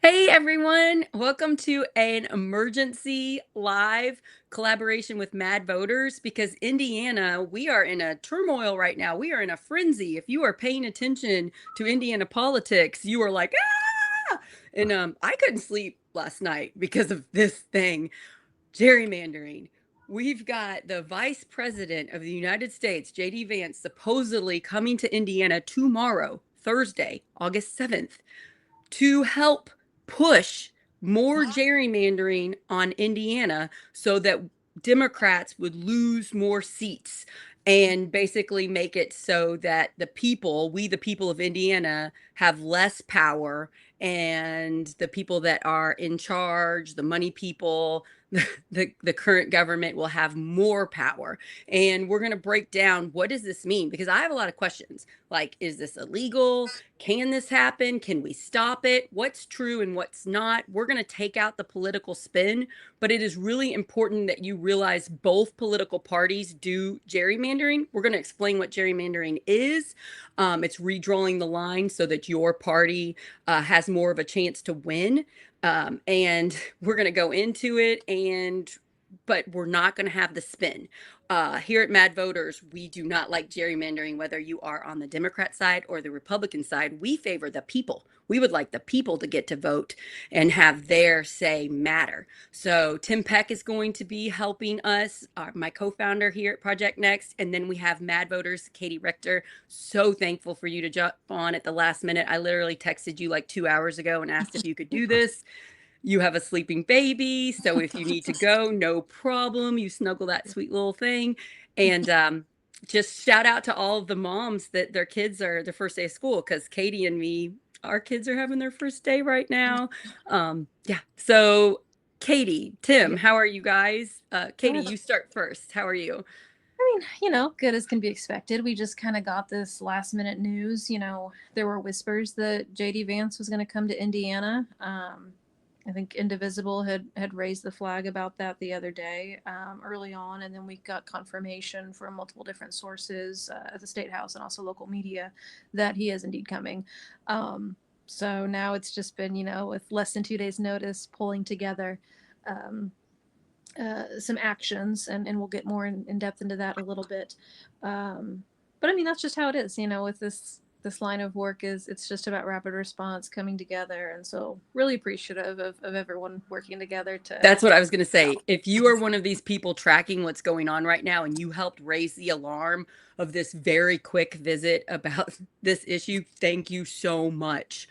Hey everyone, welcome to an emergency live collaboration with MadVoters because Indiana, we are in a turmoil right now. We are in a frenzy. If you are paying attention to Indiana politics, you are like, ah! And I couldn't sleep last night because of this thing, gerrymandering. We've got the Vice President of the United States, JD Vance, supposedly coming to Indiana tomorrow, Thursday, August 7th, to help push more gerrymandering on Indiana so that Democrats would lose more seats and basically make it so that the people, we the people of Indiana, have less power, and the people that are in charge, the money people, the current government will have more power. And we're going to break down, what does this mean? Because I have a lot of questions. Like, is this illegal? Can this happen? Can we stop it? What's true and what's not? We're going to take out the political spin, but it is really important that you realize both political parties do gerrymandering. We're going to explain what gerrymandering is. It's redrawing the line so that your party has more of a chance to win. And we're going to go into it, but we're not going to have the spin. Here at MadVoters, we do not like gerrymandering, whether you are on the Democrat side or the Republican side. We favor the people. We would like the people to get to vote and have their say matter. So Tim Peck is going to be helping us, my co-founder here at Project Next. And then we have MadVoters, Kaitie Richter. So thankful for you to jump on at the last minute. I literally texted you like 2 hours ago and asked if you could do this. You have a sleeping baby, so if you need to go, no problem. You snuggle that sweet little thing. And just shout out to all of the moms that their kids are their first day of school, because Kaitie and me, our kids are having their first day right now. Yeah. So Kaitie, Tim, how are you guys? Kaitie, you start first. How are you? Good as can be expected. We just kind of got this last minute news. There were whispers that JD Vance was going to come to Indiana. I think Indivisible had raised the flag about that the other day, early on, and then we got confirmation from multiple different sources at the State House and also local media that he is indeed coming. So now it's just been, with less than 2 days' notice, pulling together some actions, and we'll get more in depth into that a little bit. But I mean, that's just how it is, with this line of work. It's just about rapid response coming together, and so really appreciative of everyone working together to That's what I was going to say. If you are one of these people tracking what's going on right now and you helped raise the alarm of this very quick visit about this issue, thank you so much.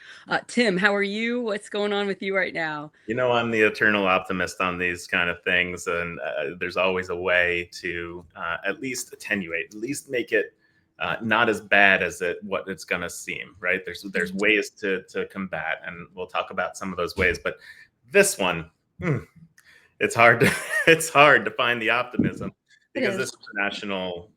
Tim, how are you? What's going on with you right now? I'm the eternal optimist on these kind of things, and there's always a way to at least attenuate, at least make it not as bad as what it's going to seem. Right? There's ways to combat, and we'll talk about some of those ways. But this one, it's hard to it's hard to find the optimism, because this is a national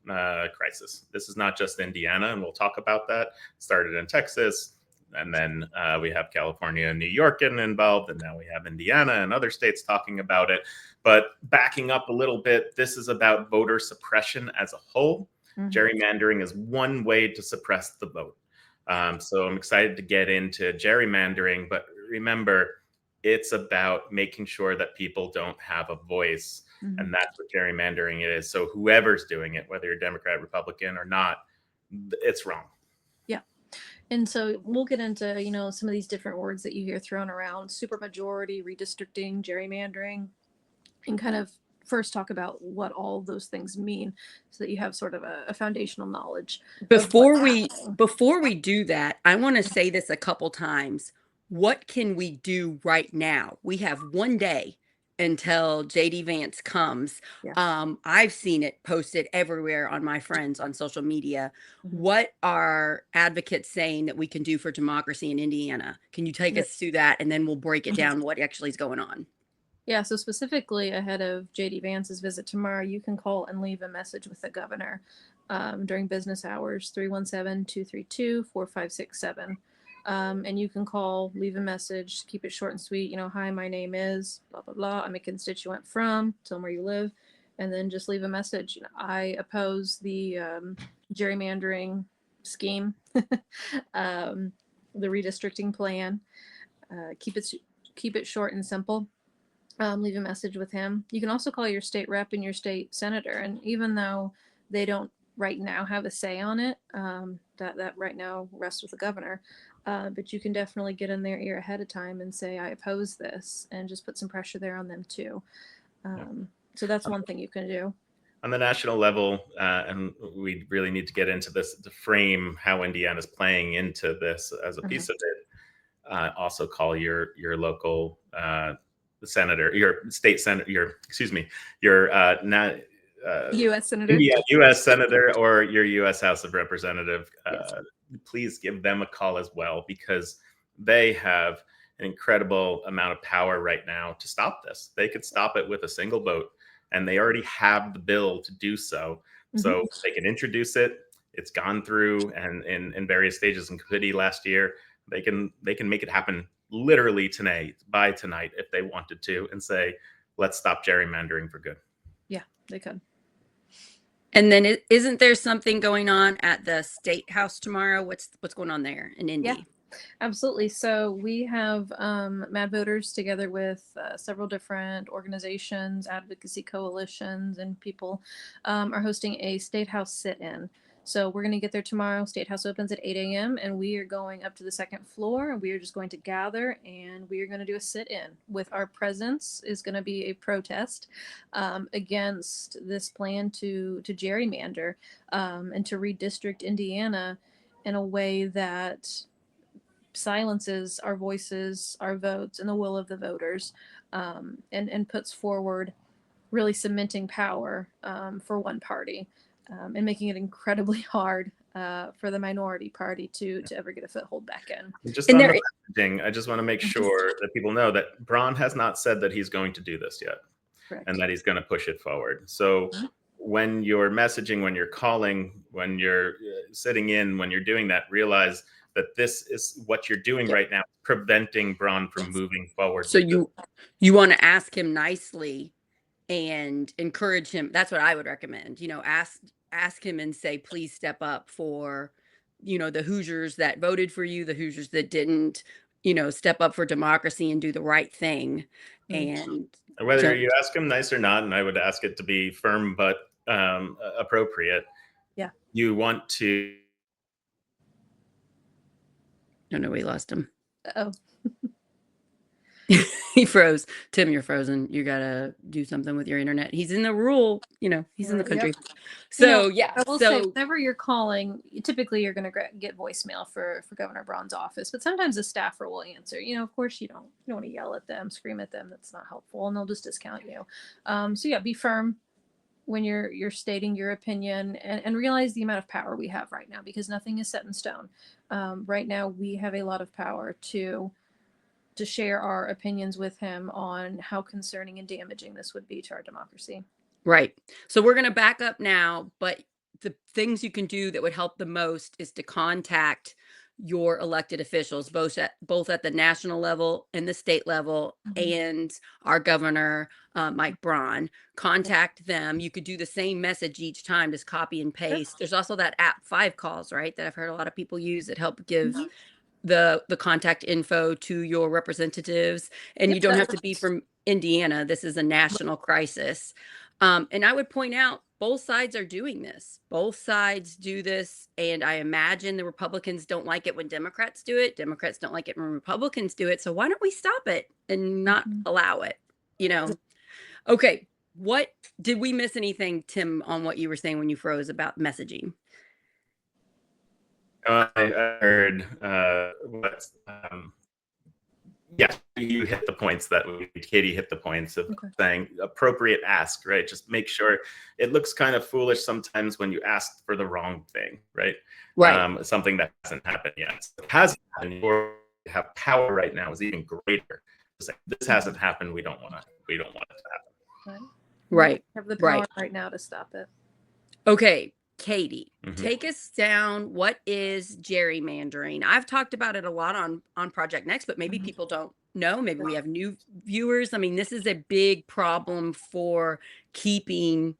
crisis. This is not just Indiana, and we'll talk about that. It started in Texas. And then we have California and New York getting involved, and now we have Indiana and other states talking about it. But backing up a little bit, this is about voter suppression as a whole. Mm-hmm. Gerrymandering is one way to suppress the vote. So I'm excited to get into gerrymandering, but remember, it's about making sure that people don't have a voice. Mm-hmm. And that's what gerrymandering is. So whoever's doing it, whether you're Democrat, Republican or not, it's wrong. And so we'll get into, some of these different words that you hear thrown around: supermajority, redistricting, gerrymandering, and kind of first talk about what all of those things mean, so that you have sort of a foundational knowledge. Before we do that, I want to say this a couple times. What can we do right now? We have one day until JD Vance comes. Yeah. I've seen it posted everywhere on my friends on social media. Mm-hmm. What are advocates saying that we can do for democracy in Indiana? Can you take us through that, and then we'll break it down what actually is going on? Yeah, so specifically ahead of JD Vance's visit tomorrow, you can call and leave a message with the governor during business hours, 317-232-4567. And you can call, leave a message, keep it short and sweet. Hi, my name is blah, blah, blah. I'm a constituent from, tell them where you live, and then just leave a message. I oppose the gerrymandering scheme, the redistricting plan. Keep it short and simple. Leave a message with him. You can also call your state rep and your state senator, and even though they don't right now have a say on it, that right now rests with the governor, but you can definitely get in their ear ahead of time and say, I oppose this, and just put some pressure there on them too. So that's one thing you can do. On the national level, and we really need to get into this to frame how Indiana's playing into this as a piece of it. Also call your local senator, your state senator, your U.S. senator. Yeah, U.S. senator or your U.S. House of Representative. Yes. Please give them a call as well, because they have an incredible amount of power right now to stop this. They could stop it with a single vote, and they already have the bill to do so. So they can introduce it. It's gone through and in various stages in committee last year. They can make it happen literally by tonight if they wanted to, and say, let's stop gerrymandering for good. Yeah, they could. And then isn't there something going on at the State House tomorrow? What's going on there in Indy? Yeah, absolutely. So we have MadVoters together with several different organizations, advocacy coalitions, and people are hosting a State House sit-in. So we're going to get there tomorrow. State House opens at 8 a.m. and we are going up to the second floor, and we are just going to gather, and we are going to do a sit-in. With our presence is going to be a protest against this plan to gerrymander and to redistrict Indiana in a way that silences our voices, our votes, and the will of the voters, and puts forward really cementing power for one party. And making it incredibly hard for the minority party to ever get a foothold back in. Just on the messaging, I just want to make sure that people know that Braun has not said that he's going to do this yet. Correct. And that he's going to push it forward. So when you're messaging, when you're calling, when you're sitting in, when you're doing that, realize that this is what you're doing right now, preventing Braun from moving forward. So you want to ask him nicely and encourage him. That's what I would recommend. Ask him and say, please step up for, the Hoosiers that voted for you, the Hoosiers that didn't, step up for democracy and do the right thing. And whether you ask him nice or not, and I would ask it to be firm but appropriate. Yeah. You want to. Oh no, we lost him. Oh. He froze. Tim, you're frozen. You gotta do something with your internet. He's in the rural, he's in the country. Yep. So yeah. I will say, whenever you're calling, typically you're going to get voicemail for Governor Braun's office, but sometimes the staffer will answer. Of course you don't want to yell at them, scream at them. That's not helpful, and they'll just discount you. So yeah, be firm when you're stating your opinion, and realize the amount of power we have right now, because nothing is set in stone. Right now we have a lot of power to share our opinions with him on how concerning and damaging this would be to our democracy. Right. So we're going to back up now, but the things you can do that would help the most is to contact your elected officials, both at the national level and the state level, and our governor, Mike Braun. Contact them. You could do the same message each time, just copy and paste. Sure. There's also that app 5 Calls, right, that I've heard a lot of people use that help give the contact info to your representatives. And you don't have to be from Indiana. This is a national crisis. And I would point out, both sides are doing this. Both sides do this. And I imagine the Republicans don't like it when Democrats do it. Democrats don't like it when Republicans do it. So why don't we stop it and not allow it? Okay. What did we miss anything, Tim, on what you were saying when you froze about messaging? I heard yeah, you hit the points that Kaitie hit the points of saying appropriate ask, right? Just make sure. It looks kind of foolish sometimes when you ask for the wrong thing, right? Right. Something that hasn't happened yet. It hasn't happened. You have power right now is even greater. This hasn't happened. We don't want it to happen. Right. We have the power right now to stop it. Okay. Kaitie, take us down. What is gerrymandering? I've talked about it a lot on Project Next, but maybe people don't know. Maybe we have new viewers. I mean, this is a big problem for keeping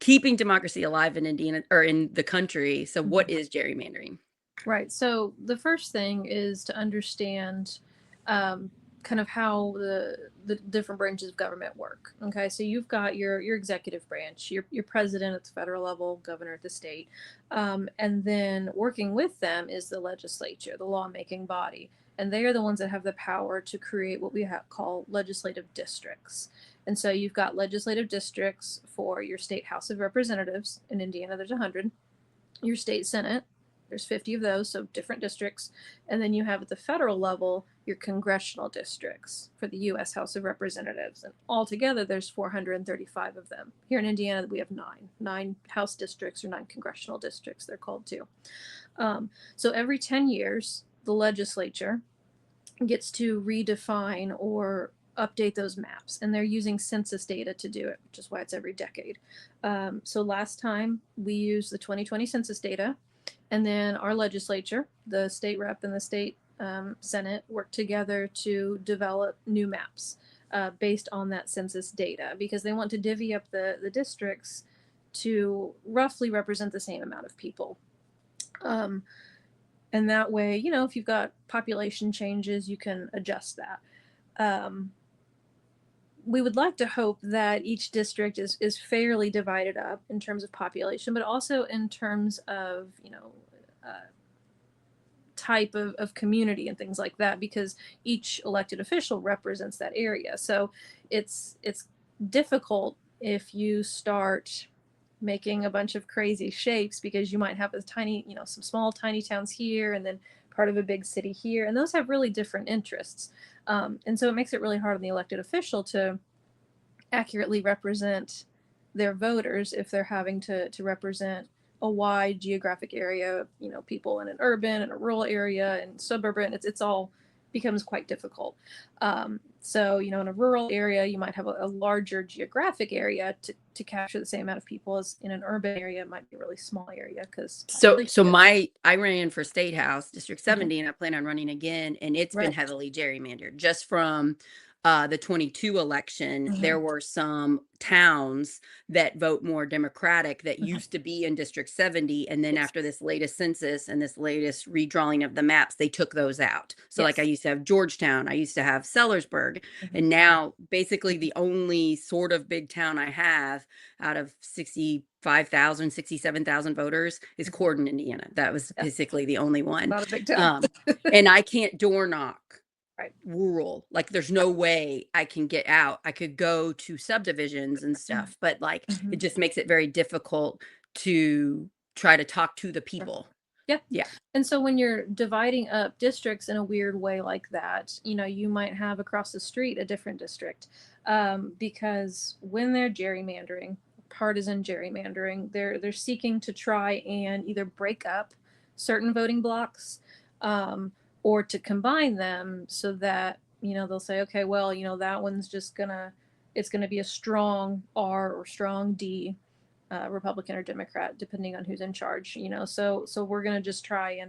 democracy alive in Indiana or in the country. So what is gerrymandering? Right. So the first thing is to understand kind of how the different branches of government work. Okay, so you've got your executive branch, your president at the federal level, governor at the state, and then working with them is the legislature, the lawmaking body, and they are the ones that have the power to create what we call legislative districts. And so you've got legislative districts for your state House of Representatives. In Indiana, there's 100. Your state Senate, there's 50 of those, so different districts. And then you have at the federal level your congressional districts for the U.S. House of Representatives. And altogether, there's 435 of them. Here in Indiana, we have nine House districts, or 9 congressional districts, they're called too. So every 10 years, the legislature gets to redefine or update those maps, and they're using census data to do it, which is why it's every decade. So last time we used the 2020 census data, and then our legislature, the state rep and the state Senate, worked together to develop new maps based on that census data, because they want to divvy up the districts to roughly represent the same amount of people. And that way, you know, if you've got population changes, you can adjust that. We would like to hope that each district is fairly divided up in terms of population, but also in terms of, you know, type of community and things like that, because each elected official represents that area. So it's difficult if you start making a bunch of crazy shapes, because you might have a tiny, you know, some small tiny towns here and then part of a big city here, and those have really different interests. And so it makes it really hard on the elected official to accurately represent their voters if they're having to represent a wide geographic area, you know, people in an urban and a rural area and suburban. It's all becomes quite difficult. So, you know, in a rural area, you might have a larger geographic area to capture the same amount of people as in an urban area. It might be a really small area because I ran for State House District 70, and I plan on running again, and it's been heavily gerrymandered. Just from the 22 election, there were some towns that vote more Democratic that used to be in District 70, and then after this latest census and this latest redrawing of the maps, they took those out. So like I used to have Georgetown, I used to have Sellersburg, and now basically the only sort of big town I have out of 65,000, 67,000 voters is Corden, Indiana. That was basically the only one. Not a big town. And I can't door knock. Right. Rural, like there's no way I can get out. I could go to subdivisions and stuff, but like it just makes it very difficult to try to talk to the people. Yeah. And so when you're dividing up districts in a weird way like that, you know, you might have across the street a different district, because when they're gerrymandering, partisan gerrymandering, they're seeking to try and either break up certain voting blocks, or to combine them so that, you know, they'll say, okay, well, you know, that one's just it's gonna be a strong R or strong D, Republican or Democrat, depending on who's in charge, you know. So we're gonna just try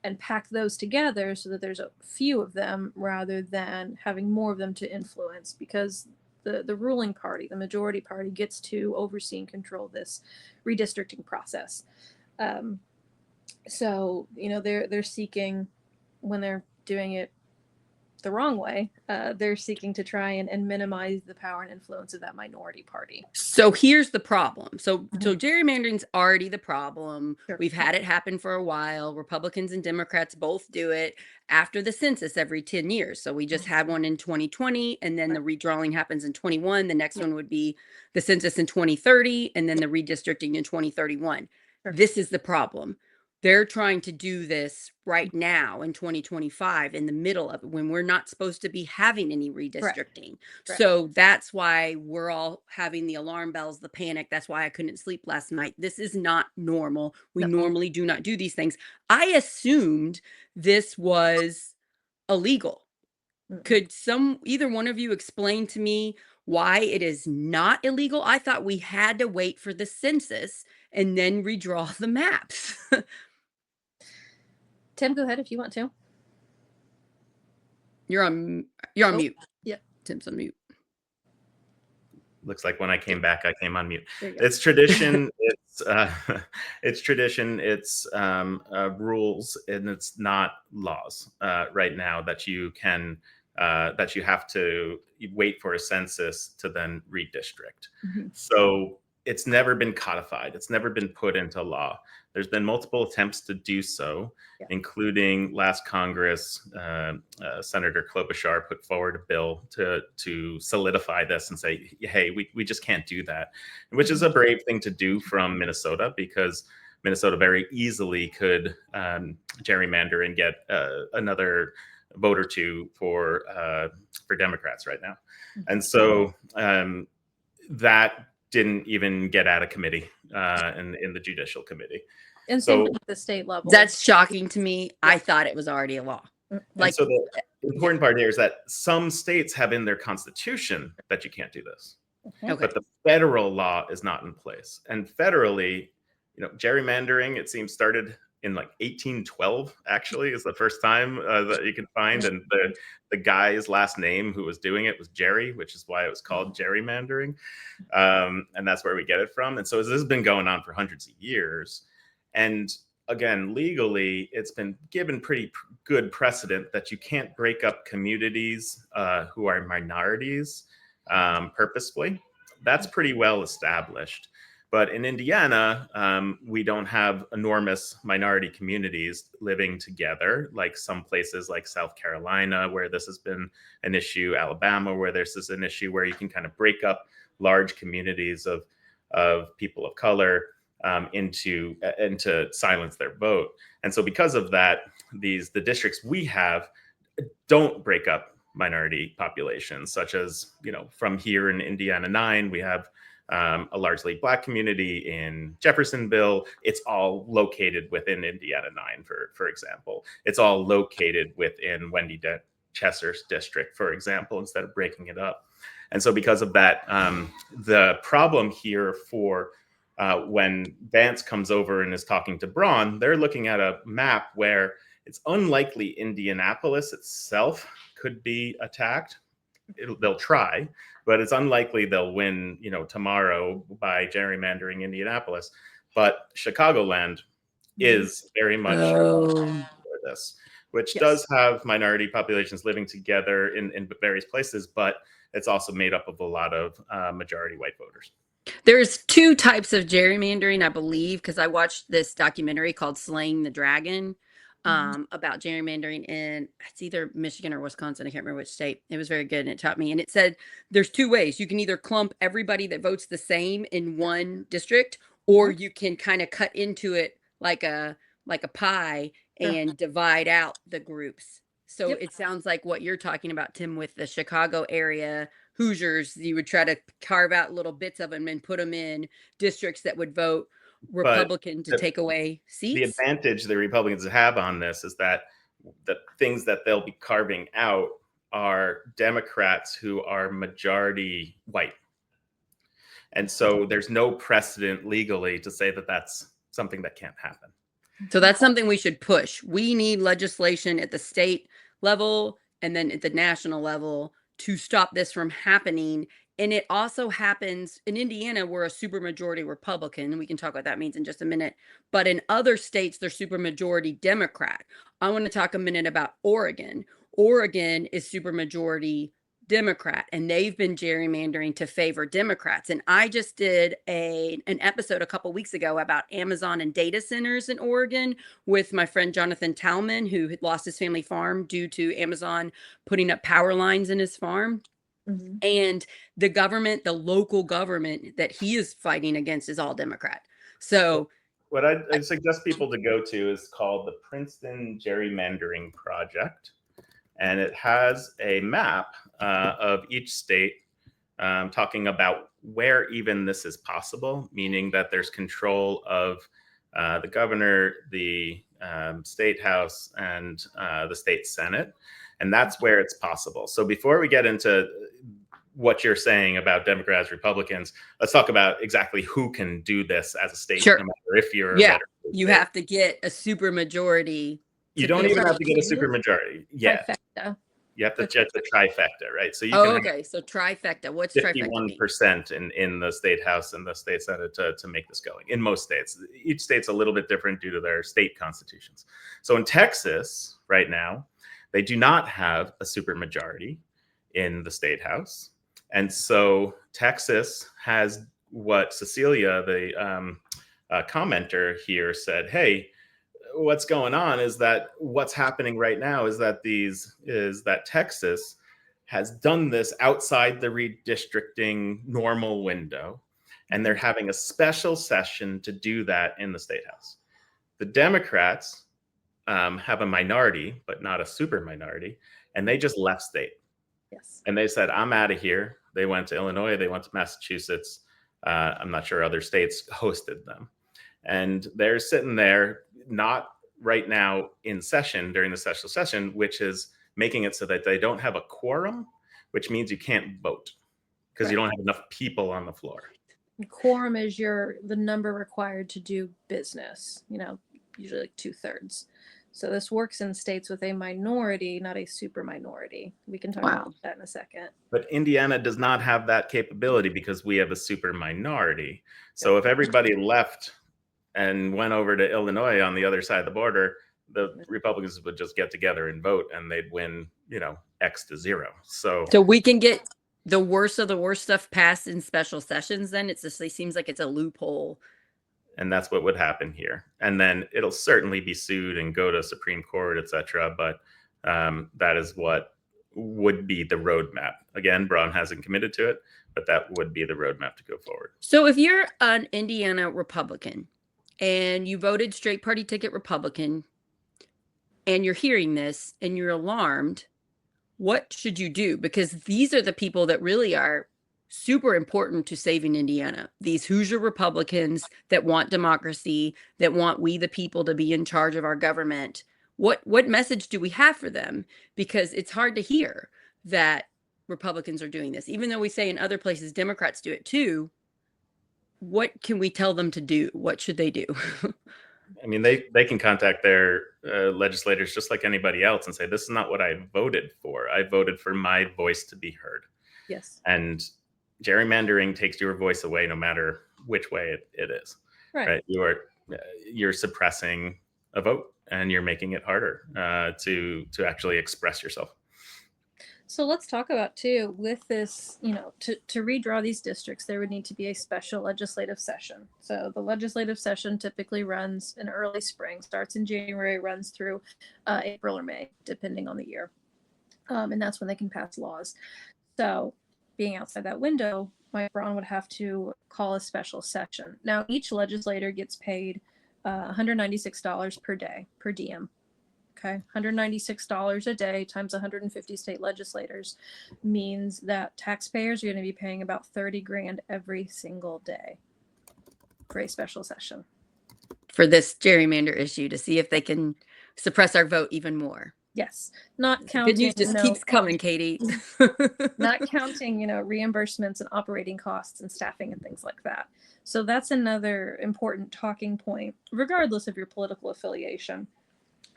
and pack those together so that there's a few of them rather than having more of them to influence, because the ruling party, the majority party, gets to oversee and control this redistricting process. So, you know, they're seeking, when they're doing it the wrong way, they're seeking to try and minimize the power and influence of that minority party. So here's the problem. So gerrymandering's already the problem. Sure. We've had it happen for a while. Republicans and Democrats both do it after the census every 10 years. So we just had one in 2020, and then the redrawing happens in 21. The next one would be the census in 2030, and then the redistricting in 2031. Sure. This is the problem. They're trying to do this right now in 2025, in the middle of it, when we're not supposed to be having any redistricting. Correct. So that's why we're all having the alarm bells, the panic. That's why I couldn't sleep last night. This is not normal. We normally do not do these things. I assumed this was illegal. Could either one of you explain to me why it is not illegal? I thought we had to wait for the census and then redraw the maps. Tim, go ahead if you want to. You're on mute. Yeah. Tim's on mute. Looks like when I came back, I came on mute. It's tradition. It's tradition. It's rules, and it's not laws right now that you can that you have to wait for a census to then redistrict. Mhm. So it's never been codified. It's never been put into law. There's been multiple attempts to do so, Yeah. including last Congress. Senator Klobuchar put forward a bill to solidify this and say, hey, we just can't do that, which is a brave thing to do from Minnesota, because Minnesota very easily could gerrymander and get another vote or two for Democrats right now. And so that didn't even get out of committee in the Judicial Committee. And So same at the state level. That's shocking to me. I thought it was already a law. like, so the important part here is that some states have in their constitution that you can't do this. Okay. But the federal law is not in place. And federally, gerrymandering, it seems, started in like 1812, actually, is the first time that you can find. And the guy's last name who was doing it was Jerry, which is why it was called gerrymandering. And that's where we get it from. And so this has been going on for hundreds of years. And again, legally, it's been given pretty good precedent that you can't break up communities who are minorities purposefully. That's pretty well established. But in Indiana, we don't have enormous minority communities living together like some places like South Carolina, where this has been an issue, Alabama, where this is an issue, where you can kind of break up large communities of people of color into silence their vote. And so because of that, the districts we have don't break up minority populations, such as, from here in Indiana 9, we have a largely Black community in Jeffersonville. It's all located within Indiana 9, for example. It's all located within Wendy Chesser's district, for example, instead of breaking it up. And so because of that, the problem here for when Vance comes over and is talking to Braun, they're looking at a map where it's unlikely Indianapolis itself could be attacked. They'll try, but it's unlikely they'll win, tomorrow by gerrymandering Indianapolis. But Chicagoland is very much for this, which does have minority populations living together in various places, but it's also made up of a lot of majority white voters. There's two types of gerrymandering, I believe, because I watched this documentary called Slaying the Dragon about gerrymandering in, it's either Michigan or Wisconsin. I can't remember which state. It was very good, and it taught me. And it said there's two ways. You can either clump everybody that votes the same in one district, or you can kind of cut into it like a pie and divide out the groups. So it sounds like what you're talking about, Tim, with the Chicago area Hoosiers, you would try to carve out little bits of them and put them in districts that would vote Republican to take away seats. The advantage the Republicans have on this is that the things that they'll be carving out are Democrats who are majority white. And so there's no precedent legally to say that that's something that can't happen. So that's something we should push. We need legislation at the state level and then at the national level to stop this from happening. And it also happens in Indiana, we're a supermajority Republican. We can talk what that means in just a minute. But in other states, they're supermajority Democrat. I want to talk a minute about Oregon. Oregon is supermajority Democrat, and they've been gerrymandering to favor Democrats. And I just did an episode a couple weeks ago about Amazon and data centers in Oregon with my friend Jonathan Talman, who had lost his family farm due to Amazon putting up power lines in his farm. And the government, the local government that he is fighting against is all Democrat. So what I suggest people to go to is called the Princeton Gerrymandering Project. And it has a map of each state talking about where even this is possible, meaning that there's control of the governor, the state house, and the state senate. And that's where it's possible. So before we get into what you're saying about Democrats, Republicans, let's talk about exactly who can do this as a state. Sure. No matter if you're you have to get a supermajority. You don't even have to get a supermajority. Yeah. Trifecta. You have to check the trifecta, right? So you can so trifecta. What's 51% in the state house and the state senate to make this going. In most states, each state's a little bit different due to their state constitutions. So in Texas right now, They do not have a supermajority in the state house. And so Texas has what Cecilia, the commenter here, said, hey, what's going on is that what's happening right now is that Texas has done this outside the redistricting normal window, and they're having a special session to do that in the state house. The Democrats have a minority, but not a super minority, and they just left state. Yes. And they said, I'm out of here. They went to Illinois, they went to Massachusetts. I'm not sure other states hosted them. And they're sitting there, not right now in session during the special session, which is making it so that they don't have a quorum, which means you can't vote because you don't have enough people on the floor. Quorum is the number required to do business, usually like 2/3. So this works in states with a minority, not a super minority. We can talk about that in a second. But Indiana does not have that capability because we have a super minority. So if everybody left and went over to Illinois on the other side of the border, the Republicans would just get together and vote, and they'd win, X to 0. So we can get the worst of the worst stuff passed in special sessions. Then it seems like it's a loophole. And that's what would happen here. And then it'll certainly be sued and go to Supreme Court, et cetera. But that is what would be the roadmap. Again, Braun hasn't committed to it, but that would be the roadmap to go forward. So if you're an Indiana Republican and you voted straight party ticket Republican and you're hearing this and you're alarmed, what should you do? Because these are the people that really are super important to saving Indiana. These Hoosier Republicans that want democracy, that want we the people to be in charge of our government. What message do we have for them? Because it's hard to hear that Republicans are doing this, even though we say in other places Democrats do it too. What can we tell them to do? What should they do? I mean, they can contact their legislators just like anybody else and say, this is not what I voted for. I voted for my voice to be heard. Yes. And gerrymandering takes your voice away no matter which way it is. Right? You're suppressing a vote, and you're making it harder to actually express yourself. So let's talk about too, with this, to redraw these districts, there would need to be a special legislative session. So the legislative session typically runs in early spring, starts in January, runs through April or May, depending on the year. And that's when they can pass laws. So being outside that window, Mike Braun would have to call a special session. Now, each legislator gets paid $196 per day, per diem. Okay, $196 a day times 150 state legislators means that taxpayers are going to be paying about $30,000 every single day for a special session. For this gerrymander issue, to see if they can suppress our vote even more. Yes, not counting. Good news just keeps coming, Kaitie. Not counting, reimbursements and operating costs and staffing and things like that. So that's another important talking point, regardless of your political affiliation.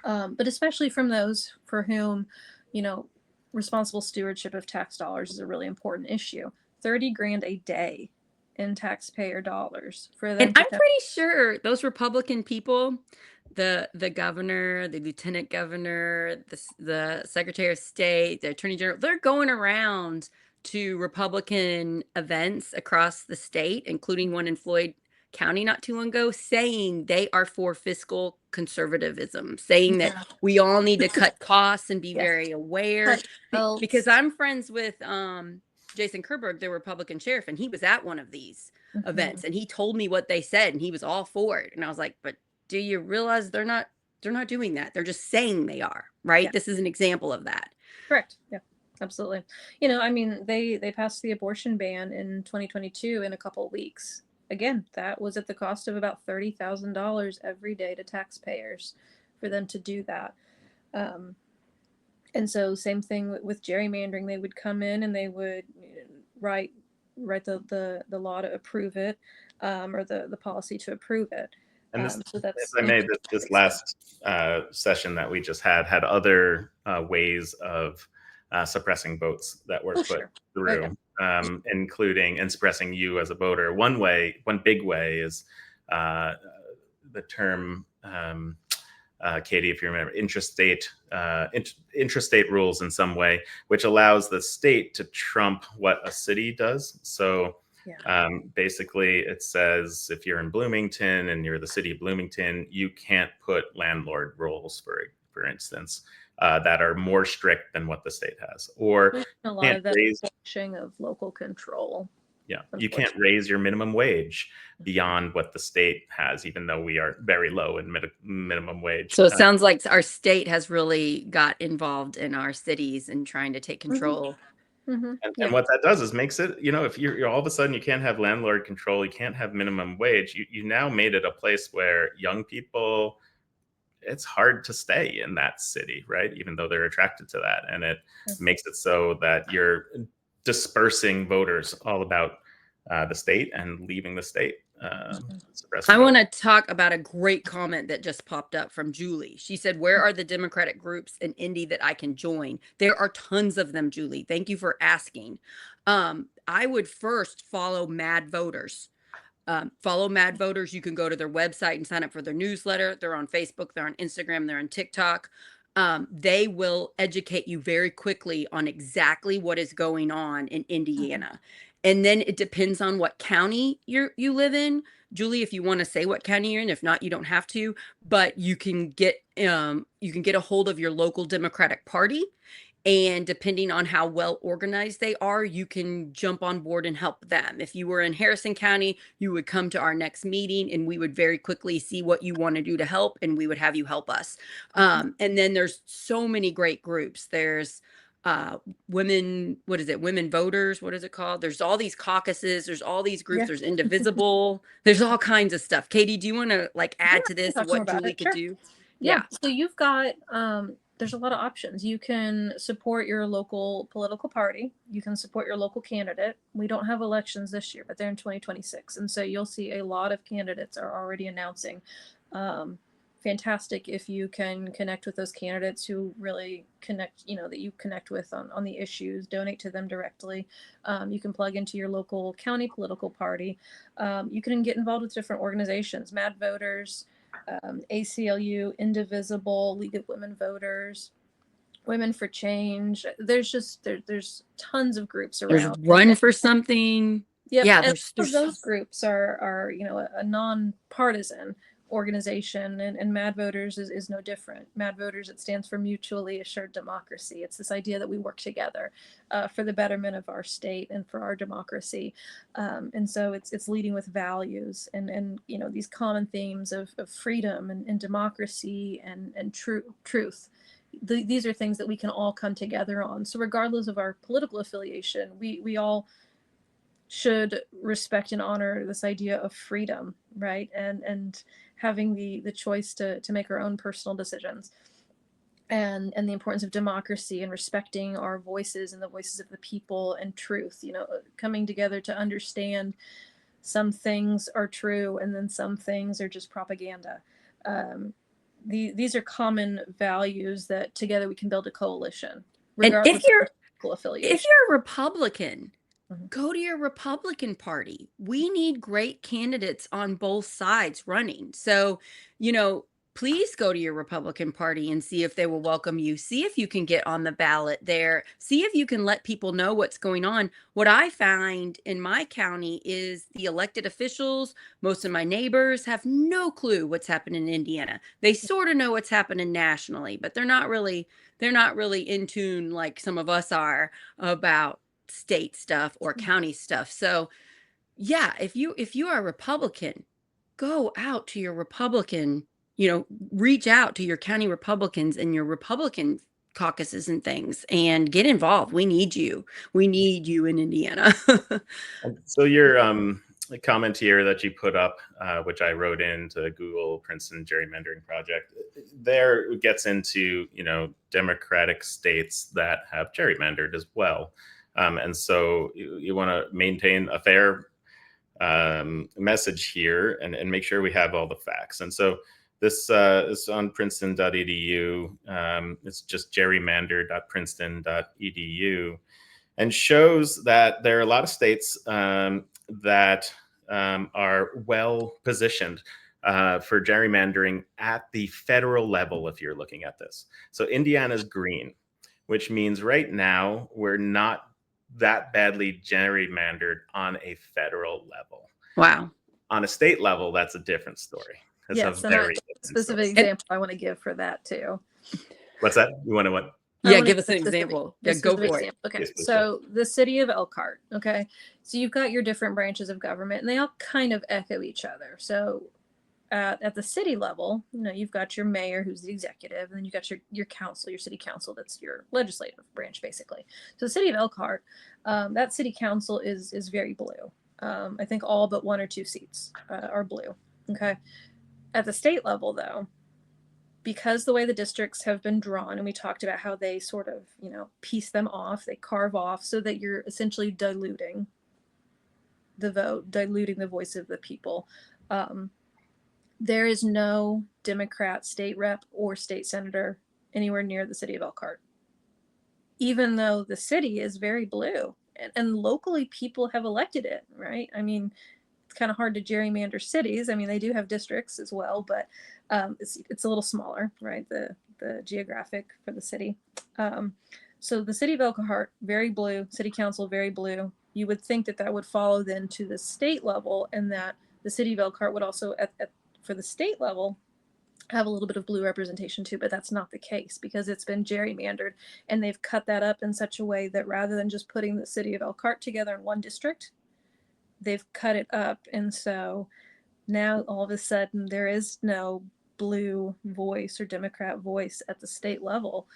But especially from those for whom, responsible stewardship of tax dollars is a really important issue. $30,000 a day in taxpayer dollars for them. And I'm pretty sure those Republican people, the governor, the lieutenant governor, the secretary of state, the attorney general, they're going around to Republican events across the state, including one in Floyd County not too long ago, saying they are for fiscal conservatism, saying that we all need to cut costs and be very aware. Because I'm friends with Jason Kerberg, the Republican sheriff, and he was at one of these events, and he told me what they said, and he was all for it. And I was like, but do you realize they're not doing that? They're just saying they are, right? Yeah. This is an example of that. Correct. Yeah, absolutely. They passed the abortion ban in 2022 in a couple of weeks. Again, that was at the cost of about $30,000 every day to taxpayers for them to do that. And so same thing with gerrymandering. They would come in and they would write the law to approve it, or the policy to approve it. And this, so that's, if I may, this last session that we just had other ways of suppressing votes that were put through. Including and suppressing you as a voter. One big way is the term Kaitie, if you remember, intrastate rules in some way, which allows the state to trump what a city does. So basically, it says if you're in Bloomington and you're the city of Bloomington, you can't put landlord rules, for instance, that are more strict than what the state has, or a lot can't of that raise of local control. yeah, you can't raise your minimum wage beyond what the state has, even though we are very low in minimum wage. So it sounds like our state has really got involved in our cities and trying to take control. Mm-hmm. And what that does is makes it, if you're all of a sudden you can't have landlord control, you can't have minimum wage, you now made it a place where young people, it's hard to stay in that city, right? Even though they're attracted to that. And it makes it so that you're dispersing voters all about the state and leaving the state. I want to talk about a great comment that just popped up from Julie. She said, "Where are the Democratic groups in Indy that I can join?" There are tons of them, Julie. Thank you for asking. I would first follow MadVoters. Follow MadVoters. You can go to their website and sign up for their newsletter. They're on Facebook, they're on Instagram, they're on TikTok. They will educate you very quickly on exactly what is going on in Indiana. And then it depends on what county you live in. Julie, if you want to say what county you're in, if not, you don't have to, but you can get a hold of your local Democratic Party. And depending on how well organized they are, you can jump on board and help them. If you were in Harrison County, you would come to our next meeting and we would very quickly see what you want to do to help, and we would have you help us. And then there's so many great groups. There's women voters, what is it called? There's all these caucuses, there's all these groups, there's Indivisible, there's all kinds of stuff. Kaitie, do you want to add to this what Julie could do? So you've got there's a lot of options. You can support your local political party. You can support your local candidate. We don't have elections this year, but they're in 2026. And so you'll see a lot of candidates are already announcing. Fantastic if you can connect with those candidates who really connect, that you connect with on the issues, donate to them directly. You can plug into your local county political party. You can get involved with different organizations, MadVoters, ACLU, Indivisible, League of Women Voters, Women for Change. There's tons of groups around. There's Run for Something. Yeah, there's those groups are a nonpartisan organization, and MadVoters is no different. MadVoters, it stands for Mutually Assured Democracy. It's this idea that we work together for the betterment of our state and for our democracy. And so it's leading with values and these common themes of freedom and democracy and truth. These are things that we can all come together on. So regardless of our political affiliation, we all should respect and honor this idea of freedom, right? And having the choice to make our own personal decisions, and the importance of democracy and respecting our voices and the voices of the people, and truth, coming together to understand some things are true and then some things are just propaganda. These are common values that together we can build a coalition. And if you're a Republican, go to your Republican Party. We need great candidates on both sides running. So, please go to your Republican Party and see if they will welcome you. See if you can get on the ballot there. See if you can let people know what's going on. What I find in my county is the elected officials, most of my neighbors, have no clue what's happening in Indiana. They sort of know what's happening nationally, but they're not really in tune like some of us are about state stuff or county stuff. So yeah, if you are a Republican, go out to your Republican, reach out to your county Republicans and your Republican caucuses and things and get involved. We need you in Indiana. So your comment here that you put up, which I wrote into Google Princeton Gerrymandering Project, there gets into Democratic states that have gerrymandered as well. And so you want to maintain a fair message here and make sure we have all the facts. And so this is on princeton.edu. It's just gerrymander.princeton.edu, and shows that there are a lot of states that are well positioned for gerrymandering at the federal level, if you're looking at this. So Indiana's green, which means right now we're not that badly gerrymandered on a federal level. Wow. On a state level, that's a different story. That's a Yes, and a very different specific story. example I want to give for that too. What's that? You want to what? Yeah, give us an example. Yeah, go for it. Okay, Yes, please, so the city of Elkhart. Okay, so you've got your different branches of government, and they all kind of echo each other. So at the city level, you've got your mayor, who's the executive, and then you've got your council, your city council, that's your legislative branch, basically. So the city of Elkhart, that city council is very blue. I think all but 1 or 2 seats are blue. Okay, at the state level, though, because the way the districts have been drawn, and we talked about how they sort of, piece them off, they carve off so that you're essentially diluting the vote, diluting the voice of the people. There is no Democrat state rep or state senator anywhere near the city of Elkhart, even though the city is very blue. And locally, people have elected it, right? I mean, it's kind of hard to gerrymander cities. I mean, they do have districts as well, but it's a little smaller, right? The geographic for the city. So the city of Elkhart, very blue. City council, very blue. You would think that would follow then to the state level, and that the city of Elkhart would also, for the state level, have a little bit of blue representation too, but that's not the case because it's been gerrymandered, and they've cut that up in such a way that rather than just putting the city of Elkhart together in one district, they've cut it up. And so now all of a sudden there is no blue voice or Democrat voice at the state level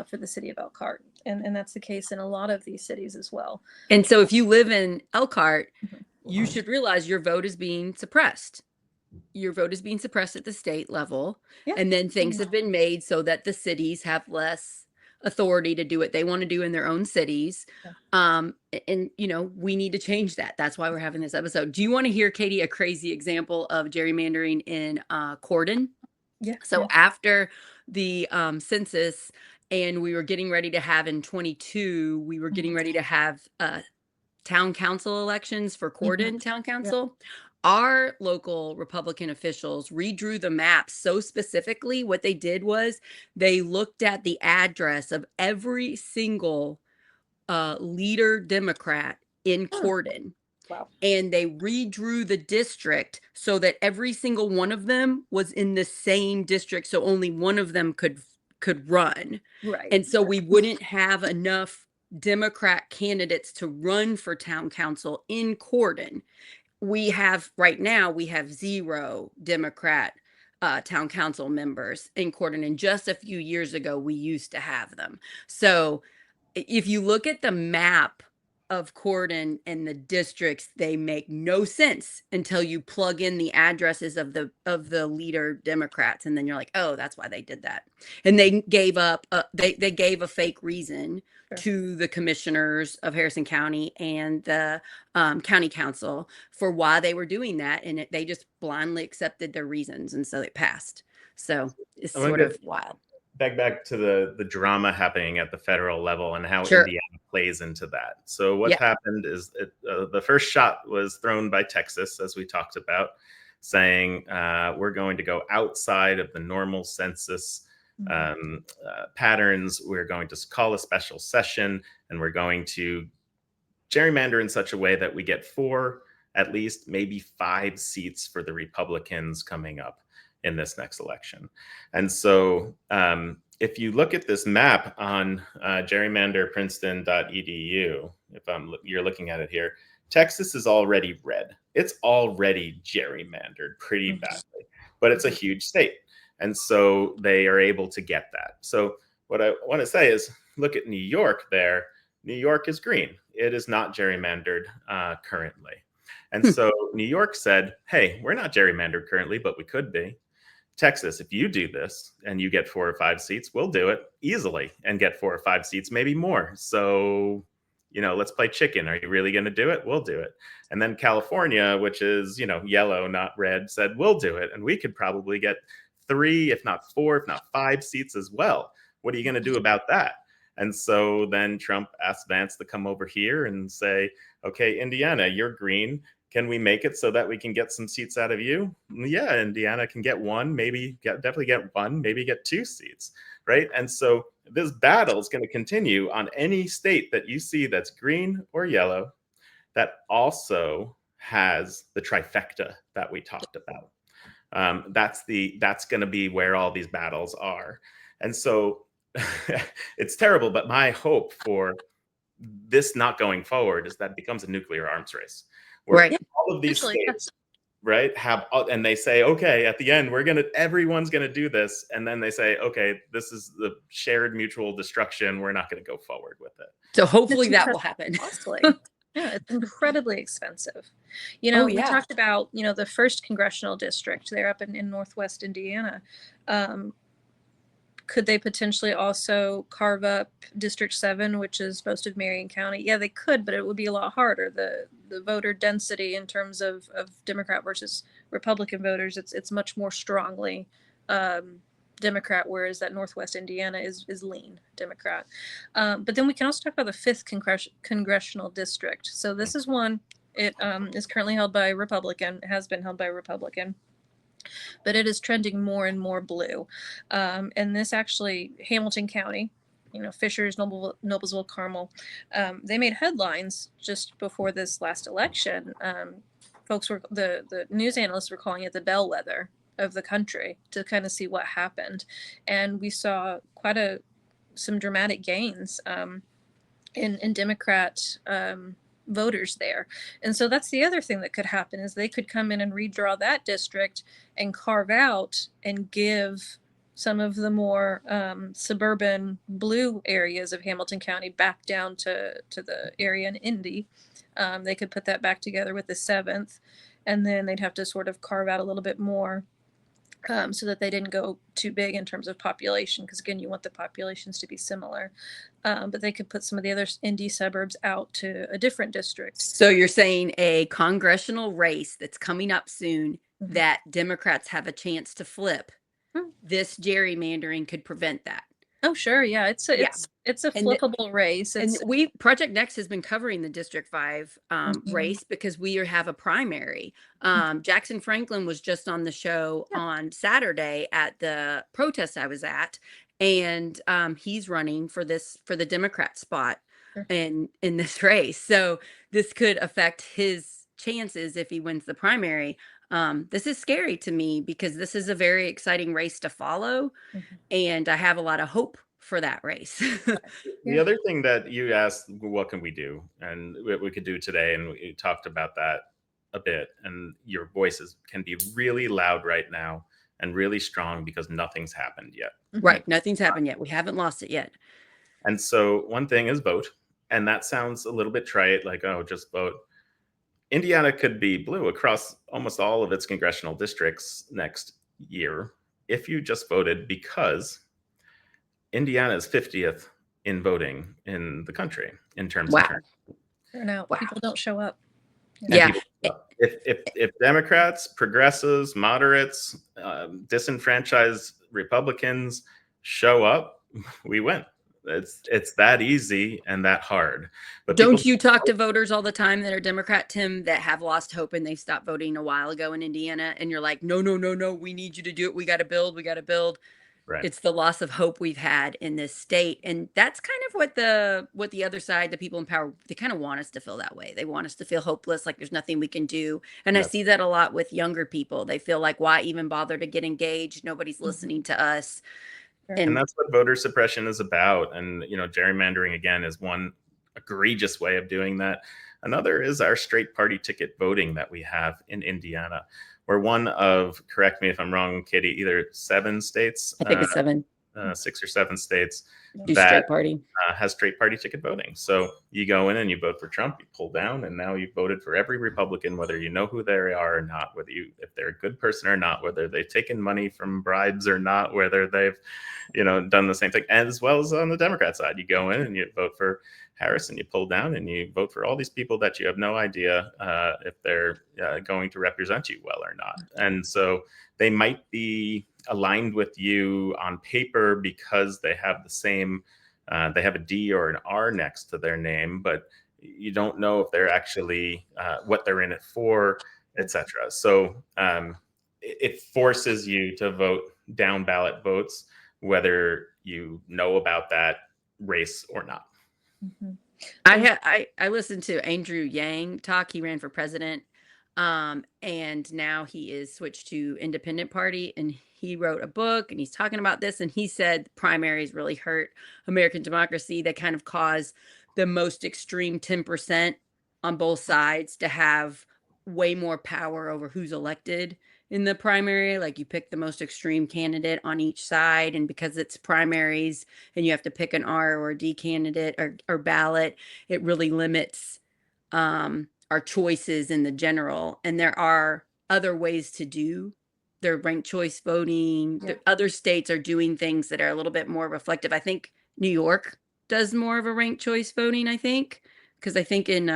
for the city of Elkhart. And that's the case in a lot of these cities as well. And so if you live in Elkhart, you should realize your vote is being suppressed. Your vote is being suppressed at the state level. Yeah. And then things have been made so that the cities have less authority to do what they want to do in their own cities. Yeah. And we need to change that. That's why we're having this episode. Do you want to hear, Kaitie, a crazy example of gerrymandering in Corden? Yeah. So after the census, and we were getting ready to have in 22, we were getting ready to have town council elections for Corden Town Council. Our local Republican officials redrew the map so specifically. What they did was they looked at the address of every single leader Democrat in Corden. Wow. And they redrew the district so that every single one of them was in the same district. So only one of them could run. Right. And so we wouldn't have enough Democrat candidates to run for town council in Corden. Right now we have 0 Democrat town council members in Corden. And just a few years ago, we used to have them. So if you look at the map of Corden and the districts, they make no sense until you plug in the addresses of the leader Democrats, and then you're like, oh, that's why they did that. And they gave up. They gave a fake reason to the commissioners of Harrison County and the county council for why they were doing that, and they just blindly accepted their reasons, and so it passed. So it's sort of wild. Back to the drama happening at the federal level and how Sure. Indiana plays into that. So what happened is the first shot was thrown by Texas, as we talked about, saying we're going to go outside of the normal census patterns. We're going to call a special session, and we're going to gerrymander in such a way that we get 4, at least maybe 5 seats for the Republicans coming up in this next election. And so if you look at this map on gerrymanderprinceton.edu, if you're looking at it here, Texas is already red. It's already gerrymandered pretty badly, but it's a huge state. And so they are able to get that. So what I want to say is, look at New York there. New York is green. It is not gerrymandered currently. And so New York said, hey, we're not gerrymandered currently, but we could be. Texas, if you do this and you get 4 or 5 seats, we'll do it easily and get 4 or 5 seats, maybe more. So, let's play chicken. Are you really going to do it? We'll do it. And then California, which is, yellow, not red, said, we'll do it. And we could probably get 3, if not 4, if not 5 seats as well. What are you going to do about that? And so then Trump asked Vance to come over here and say, okay, Indiana, you're green. Can we make it so that we can get some seats out of you? Yeah, Indiana can get one, definitely get one, maybe get 2 seats, right? And so this battle is going to continue on any state that you see that's green or yellow that also has the trifecta that we talked about. That's going to be where all these battles are. And so it's terrible, but my hope for this not going forward is that it becomes a nuclear arms race where Right. all of these Essentially, states, right, and they say, okay, at the end, everyone's gonna do this, and then they say, okay, this is the shared mutual destruction. We're not gonna go forward with it. So hopefully it's that will incredibly happen. costly. Yeah, it's incredibly expensive. Oh, We yeah. talked about, the first congressional district there up in Northwest Indiana. Could they potentially also carve up District 7, which is most of Marion County? Yeah, they could, but it would be a lot harder. The voter density in terms of Democrat versus Republican voters, it's much more strongly Democrat, whereas that Northwest Indiana is lean Democrat. But then we can also talk about the 5th congressional district. So this is one, it is currently held by a Republican, has been held by a Republican, but it is trending more and more blue. And this actually, Hamilton County, Fishers, Noblesville, Carmel, they made headlines just before this last election. The news analysts were calling it the bellwether of the country to kind of see what happened. And we saw some dramatic gains in Democrat voters there. And so that's the other thing that could happen is they could come in and redraw that district and carve out and give some of the more suburban blue areas of Hamilton County back down to the area in Indy. They could put that back together with the 7th, and then they'd have to sort of carve out a little bit more so that they didn't go too big in terms of population, because again, you want the populations to be similar. But they could put some of the other Indy suburbs out to a different district. So you're saying a congressional race that's coming up soon that Democrats have a chance to flip. This gerrymandering could prevent that. Oh, sure. Yeah. It's a flippable race. And Project Next has been covering the District 5 race because we have a primary. Jackson Franklin was just on the show on Saturday at the protest I was at, and he's running for the Democrat spot in this race. So this could affect his chances if he wins the primary. This is scary to me because this is a very exciting race to follow, and I have a lot of hope for that race. The other thing that you asked, what can we do? And what we could do today, and we talked about that a bit, and your voices can be really loud right now and really strong because nothing's happened yet. Right. Nothing's happened yet. We haven't lost it yet. And so one thing is vote. And that sounds a little bit trite, like, oh, just vote. Indiana could be blue across almost all of its congressional districts next year if you just voted, because Indiana is 50th in voting in the country in terms of turnout. People don't show up. Yeah. If Democrats, progressives, moderates, disenfranchised Republicans show up, we win. It's that easy and that hard. But don't you talk to voters all the time that are Democrat, Tim, that have lost hope and they stopped voting a while ago in Indiana, and you're like, no, we need you to do it. We got to build. Right. It's the loss of hope we've had in this state. And that's kind of what the other side, the people in power, they kind of want us to feel that way. They want us to feel hopeless, like there's nothing we can do. And I see that a lot with younger people. They feel like, why even bother to get engaged? Nobody's listening to us. And that's what voter suppression is about. And, gerrymandering, again, is one egregious way of doing that. Another is our straight party ticket voting that we have in Indiana. We're one of, correct me if I'm wrong, Kaitie, either 7 states. I think it's 7. 6 or 7 states that straight party. Has straight party ticket voting. So you go in and you vote for Trump, you pull down, and now you voted for every Republican, whether you know who they are or not, if they're a good person or not, whether they've taken money from bribes or not, whether they've, done the same thing. As well as on the Democrat side, you go in and you vote for Harris and you pull down and you vote for all these people that you have no idea if they're going to represent you well or not. And so they might be aligned with you on paper because they have the same, they have a D or an R next to their name, but You don't know if they're actually what they're in it for, etc. So it forces you to vote down ballot votes, whether you know about that race or not. Mm-hmm. I listened to Andrew Yang talk. He ran for president, and now he is switched to Independent Party, and he wrote a book, and he's talking about this, and he said primaries really hurt American democracy. They kind of cause the most extreme 10% on both sides to have way more power over who's elected in the primary. Like you pick the most extreme candidate on each side, and because it's primaries and you have to pick an R or a D candidate or ballot, it really limits our choices in the general. And there are other ways to do their ranked choice voting. Yeah. Other states are doing things that are a little bit more reflective. I think New York does more of a ranked choice voting, I think, because I think in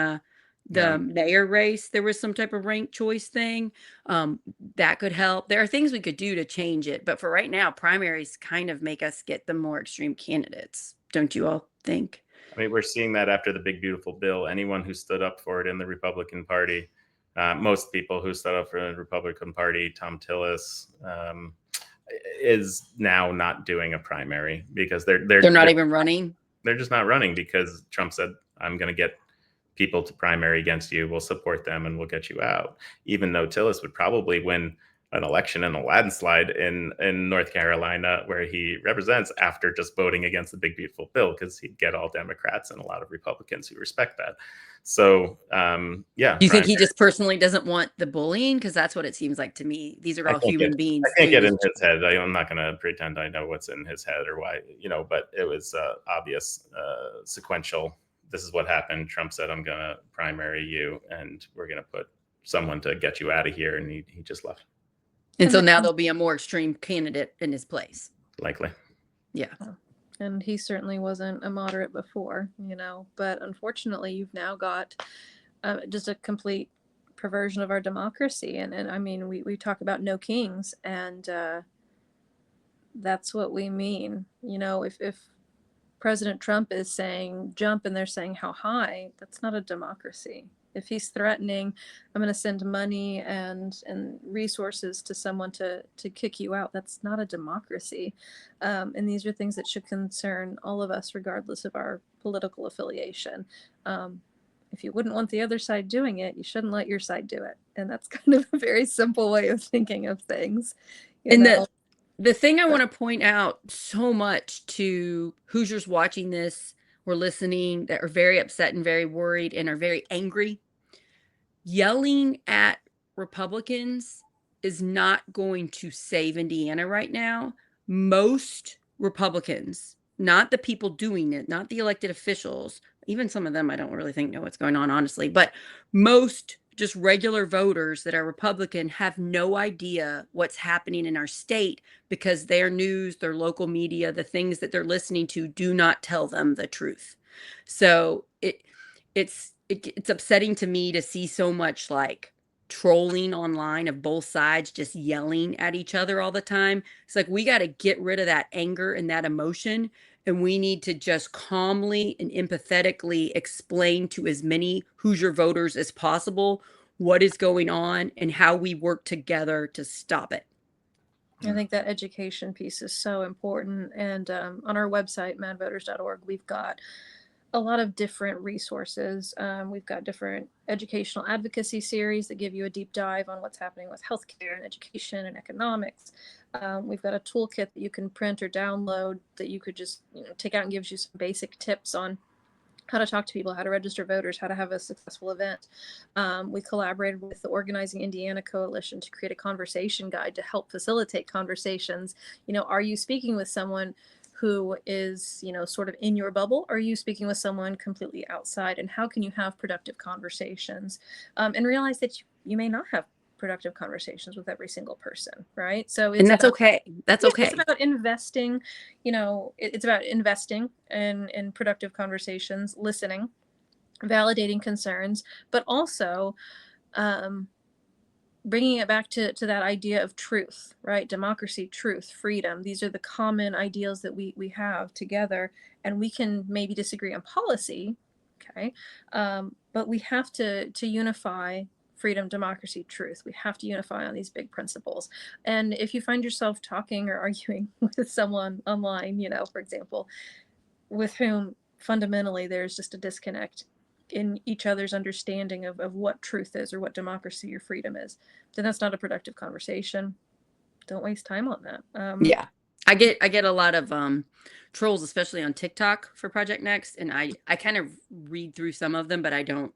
the mayor race, there was some type of ranked choice thing that could help. There are things we could do to change it. But for right now, primaries kind of make us get the more extreme candidates. Don't you all think? I mean, we're seeing that after the big, beautiful bill. Anyone who stood up for it in the Republican Party, most people who stood up for the Republican Party, Tom Tillis, is now not doing a primary because They're not even running. They're just not running because Trump said, I'm going to get people to primary against you. We'll support them and we'll get you out. Even though Tillis would probably win an election in a landslide in North Carolina, where he represents, after just voting against the big beautiful bill, because he'd get all Democrats and a lot of Republicans who respect that. So yeah. Do you think he just personally doesn't want the bullying? Because that's what it seems like to me. These are all human beings. I can't get in his head. I'm not going to pretend I know what's in his head or why, but it was obvious, sequential. This is what happened. Trump said, I'm going to primary you and we're going to put someone to get you out of here. And he just left. And so now there'll be a more extreme candidate in his place. Likely. Yeah. And he certainly wasn't a moderate before, but unfortunately you've now got just a complete perversion of our democracy. And I mean, we talk about no kings, and that's what we mean. If President Trump is saying jump and they're saying how high, that's not a democracy. If he's threatening, I'm going to send money and resources to someone to kick you out, that's not a democracy. And these are things that should concern all of us, regardless of our political affiliation. If you wouldn't want the other side doing it, you shouldn't let your side do it. And that's kind of a very simple way of thinking of things. The thing I want to point out so much to Hoosiers watching this or listening that are very upset and very worried and are very angry, yelling at Republicans is not going to save Indiana right now. Most Republicans, not the people doing it, not the elected officials, even some of them I don't really think know what's going on, honestly, but most just regular voters that are Republican have no idea what's happening in our state because their news, their local media, the things that they're listening to do not tell them the truth. So it's upsetting to me to see so much like trolling online of both sides just yelling at each other all the time. It's like we got to get rid of that anger and that emotion, and we need to just calmly and empathetically explain to as many Hoosier voters as possible what is going on and how we work together to stop it. I think that education piece is so important. And on our website, madvoters.org, we've got a lot of different resources. We've got different educational advocacy series that give you a deep dive on what's happening with healthcare and education and economics. We've got a toolkit that you can print or download that you could just take out and gives you some basic tips on how to talk to people, how to register voters, how to have a successful event. We collaborated with the Organizing Indiana Coalition to create a conversation guide to help facilitate conversations. Are you speaking with someone who is, sort of in your bubble? Or are you speaking with someone completely outside? And how can you have productive conversations? And realize that you may not have productive conversations with every single person, right? So and that's okay. That's okay. It's about investing, it's about investing in productive conversations, listening, validating concerns, but also bringing it back to that idea of truth, right? Democracy, truth, freedom. These are the common ideals that we have together, and we can maybe disagree on policy, Okay. But we have to unify freedom, democracy, truth. We have to unify on these big principles. And if you find yourself talking or arguing with someone online, for example, with whom fundamentally there's just a disconnect in each other's understanding of what truth is or what democracy or freedom is, then that's not a productive conversation. Don't waste time on that. Yeah. I get a lot of trolls, especially on TikTok for Project Next, and I kind of read through some of them, but I don't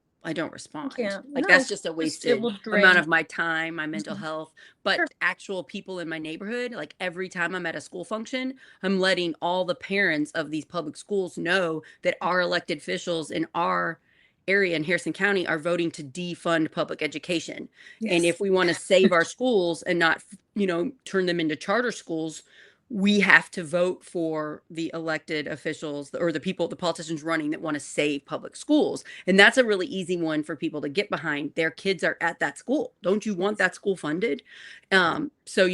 respond. Yeah, Like no, that's just a it wasted will amount drain. of my time, my mental Mhm. health. Sure. But actual people in my neighborhood, like every time I'm at a school function, I'm letting all the parents of these public schools know that our elected officials in our area in Harrison County are voting to defund public education. And Yes. if we want to save our schools and not, turn them into charter schools, we have to vote for the elected officials or the people, the politicians running that want to save public schools. And that's a really easy one for people to get behind. Their kids are at that school. Don't you want that school funded? So,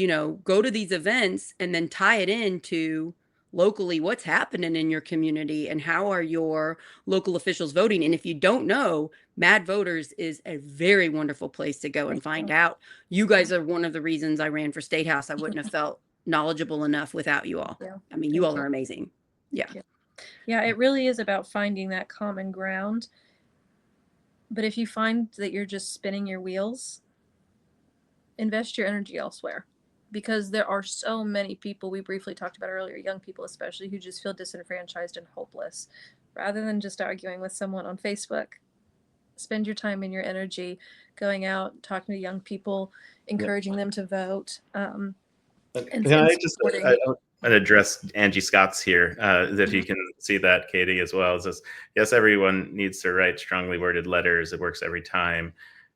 go to these events and then tie it into locally what's happening in your community and how are your local officials voting. And if you don't know, MadVoters is a very wonderful place to go and find out. You guys are one of the reasons I ran for state house. I wouldn't have felt knowledgeable enough without you all. Yeah. I mean, you all are amazing. Yeah. Yeah, it really is about finding that common ground. But if you find that you're just spinning your wheels, invest your energy elsewhere. Because there are so many people, we briefly talked about earlier, young people especially, who just feel disenfranchised and hopeless. Rather than just arguing with someone on Facebook, spend your time and your energy going out, talking to young people, encouraging them to vote. And Can I just supporting. address Angie Scott's here, if you can see that, Kaitie, as well. It says, yes, everyone needs to write strongly worded letters. It works every time.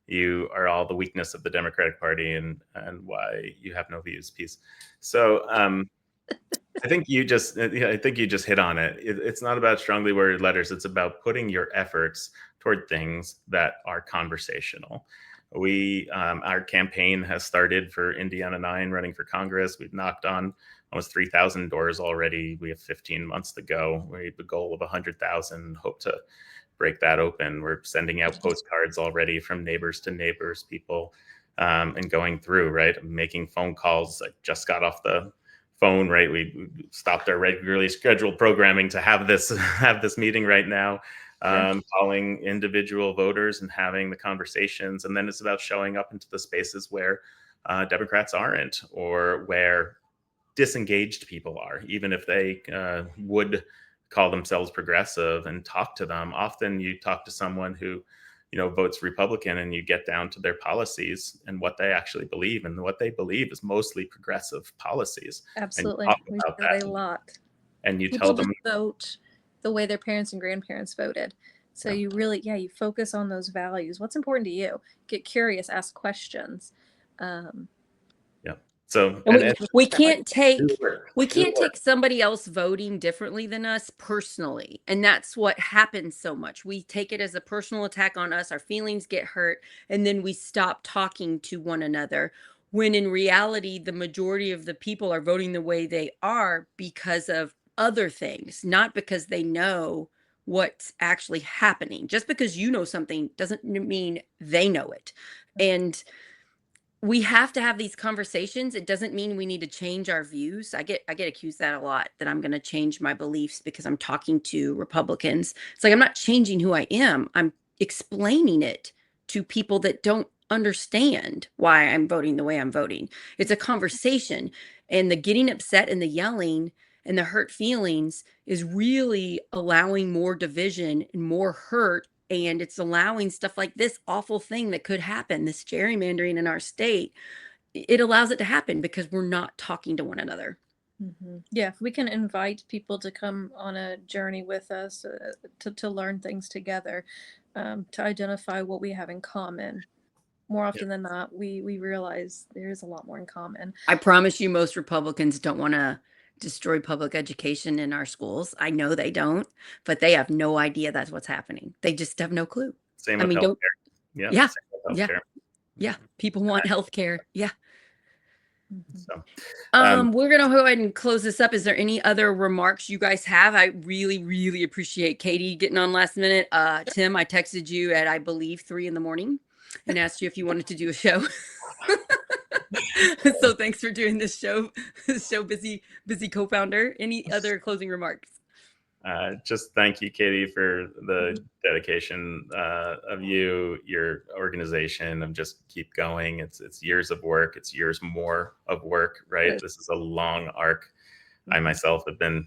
You are all the weakness of the Democratic Party and why you have no views. Peace. So I think you just hit on it. It's not about strongly worded letters. It's about putting your efforts toward things that are conversational. Our campaign has started for Indiana 9 running for Congress. We've knocked on almost 3,000 doors already. We have 15 months to go. We have a goal of 100,000. Hope to break that open. We're sending out postcards already from neighbors to neighbors, people, and going through, right, making phone calls. I just got off the phone, right? We stopped our regularly scheduled programming to have this meeting right now. Calling individual voters and having the conversations. And then it's about showing up into the spaces where Democrats aren't, or where disengaged people are, even if they would call themselves progressive, and talk to them. Often you talk to someone who votes Republican, and you get down to their policies and what they actually believe, and what they believe is mostly progressive policies. Absolutely. And you We talk hear about that that, a lot. and you People tell them, just vote the way their parents and grandparents voted. So you really, you focus on those values. What's important to you? Get curious, ask questions. so And we can't do take work. Do the work. somebody else voting differently than us personally. And that's what happens so much. We take it as a personal attack on us. Our feelings get hurt, and then we stop talking to one another. When in reality, the majority of the people are voting the way they are because of other things, not because they know what's actually happening. Just because you know something doesn't mean they know it. And we have to have these conversations. It doesn't mean we need to change our views. I get accused that a lot, that I'm going to change my beliefs because I'm talking to Republicans. It's like, I'm not changing who I am. I'm explaining it to people that don't understand why I'm voting the way I'm voting. It's a conversation, and the getting upset and the yelling and the hurt feelings is really allowing more division and more hurt, and it's allowing stuff like this awful thing that could happen, this gerrymandering in our state. It allows it to happen because we're not talking to one another. Yeah, if we can invite people to come on a journey with us, to learn things together, to identify what we have in common. More often than not, we realize there is a lot more in common. I promise you, most Republicans don't want to destroy public education in our schools. I know they don't, but they have no idea that's what's happening. They just have no clue. Same I with mean, healthcare. yeah, Same with yeah, healthcare. yeah. People want healthcare. Yeah. Mhm. So, We're gonna go ahead and close this up. Is there any other remarks you guys have? I really, really appreciate Kaitie getting on last minute. Tim, I texted you at I believe 3 in the morning and asked you if you wanted to do a show. So thanks for doing this show. So busy co-founder. Any other closing remarks? just thank you, Katie, for the dedication of you, your organization, of just keep going. It's years of work. It's years more of work, right? Yes. This is a long arc. I myself have been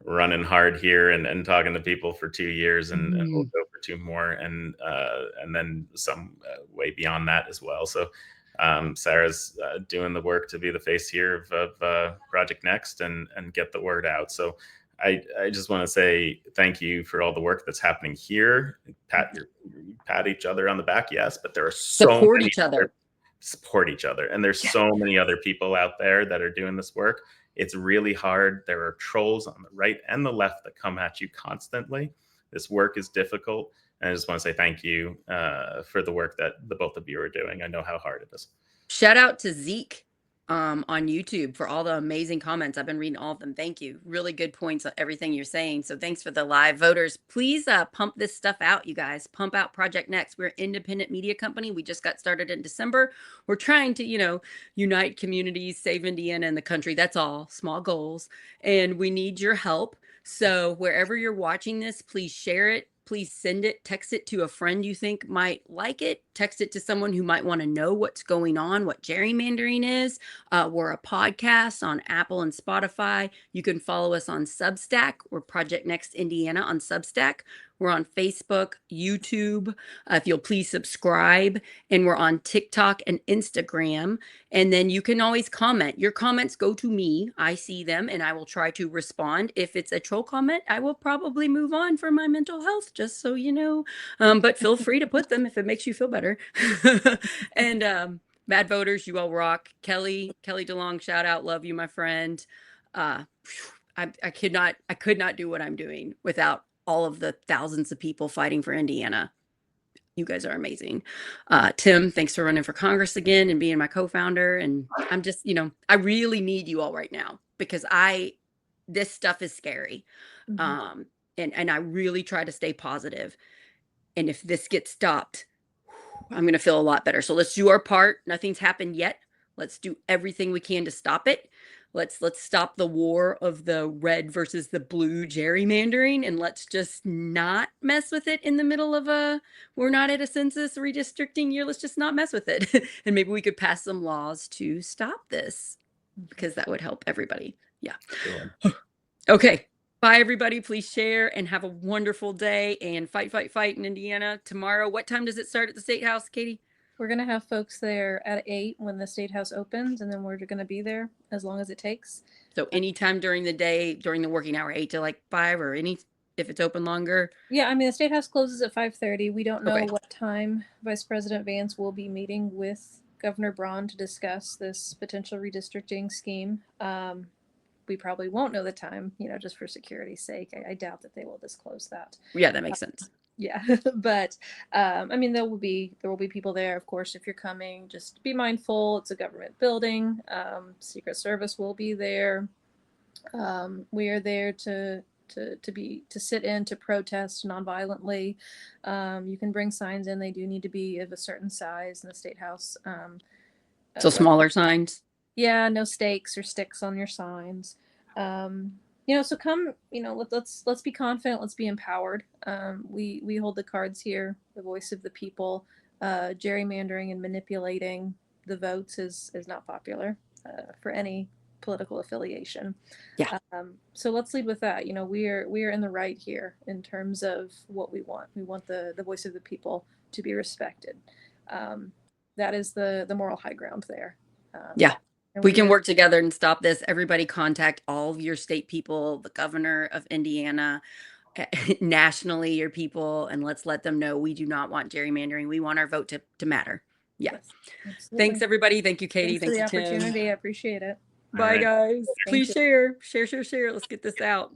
running hard here and talking to people for 2 years, and we'll go for two more, and then some way beyond that as well. So Sarah's doing the work to be the face here of Project Next and get the word out. So I just want to say thank you for all the work that's happening here. Pat each other on the back, yes, but there are so Support many each other. support each other, and there's so many other people out there that are doing this work. It's really hard. There are trolls on the right and the left that come at you constantly. This work is difficult, and I just want to say thank you for the work that the both of you are doing. I know how hard it is. Shout out to Zeke on YouTube for all the amazing comments. I've been reading all of them. Thank you. Really good points on everything you're saying. So thanks for the live voters. Please pump this stuff out, you guys. Pump out Project Next. We're an independent media company. We just got started in December. We're trying to, unite communities, save Indiana and the country. That's all. Small goals. And we need your help. So wherever you're watching this, please share it. Please send it, text it to a friend you think might like it. Text it to someone who might want to know what's going on, what gerrymandering is. We're a podcast on Apple and Spotify. You can follow us on Substack. We're Project Next Indiana on Substack. We're on Facebook, YouTube. If you'll please subscribe. And we're on TikTok and Instagram. And then you can always comment. Your comments go to me. I see them and I will try to respond. If it's a troll comment, I will probably move on for my mental health, just so you know. But feel free to put them if it makes you feel better. And Mad Voters, you all rock. Kelly DeLong, shout out. Love you, my friend. I could not do what I'm doing without all of the thousands of people fighting for Indiana. You guys are amazing. Tim, thanks for running for Congress again and being my co-founder. And I'm just, I really need you all right now because this stuff is scary. And I really try to stay positive. And if this gets stopped, I'm going to feel a lot better. So let's do our part. Nothing's happened yet. Let's do everything we can to stop it. Let's stop the war of the red versus the blue gerrymandering, and let's just not mess with it in the middle of we're not at a census redistricting year. Let's just not mess with it. And maybe we could pass some laws to stop this because that would help everybody. Yeah. Sure. Okay. Bye, everybody. Please share and have a wonderful day and fight, fight, fight in Indiana tomorrow. What time does it start at the State House, Kaitie? We're going to have folks there at 8 when the State House opens, and then we're going to be there as long as it takes. So anytime during the day, during the working hour, 8 to like 5 or if it's open longer? Yeah, I mean, the State House closes at 5:30. We don't know Okay. what time Vice President Vance will be meeting with Governor Braun to discuss this potential redistricting scheme. We probably won't know the time, just for security's sake. I doubt that they will disclose that. Yeah, that makes sense. Yeah, but I mean, there will be people there. Of course, if you're coming, just be mindful. It's a government building. Secret Service will be there. We are there to sit in, to protest nonviolently. You can bring signs in. They do need to be of a certain size in the State House. So smaller signs. Yeah, no stakes or sticks on your signs. So come, let's be confident. Let's be empowered. We hold the cards here, the voice of the people. Gerrymandering and manipulating the votes is not popular for any political affiliation. Yeah. So let's lead with that. We are in the right here in terms of what we want. We want the voice of the people to be respected. That is the moral high ground there. Yeah. We can work together and stop this. Everybody contact all of your state people, the governor of Indiana, nationally, your people, and let's let them know we do not want gerrymandering. We want our vote to matter. Yeah. Yes, thanks, everybody. Thank you, Kaitie. Thanks for the Tim. opportunity. I appreciate it. Bye, guys. Please share. Let's get this out.